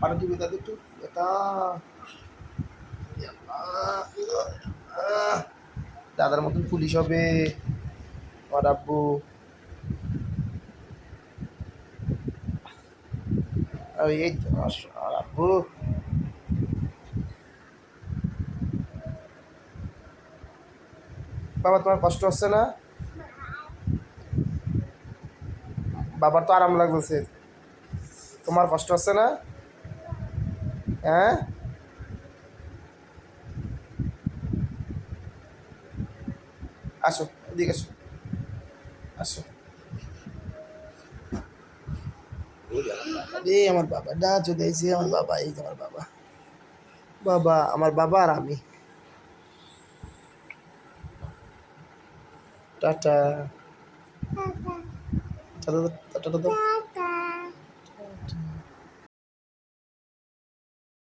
পানি দিবি দাদু একটু এটা দাদার মতন পুলিশ হবে আমার আব্বু। এই তো আমার আব্বু। বাবা তোমার কষ্ট হচ্ছে না? বাবার তো আরাম লাগতেছে, তোমার কষ্ট হচ্ছে না? হ্যাঁ, আসো এদিকে আসো, আসো। রে আমার বাবা ডা চলে এসে, আমার বাবা, এই যে আমার বাবা, বাবা আমার বাবা আর আমি। Tata, tata, tata, tata.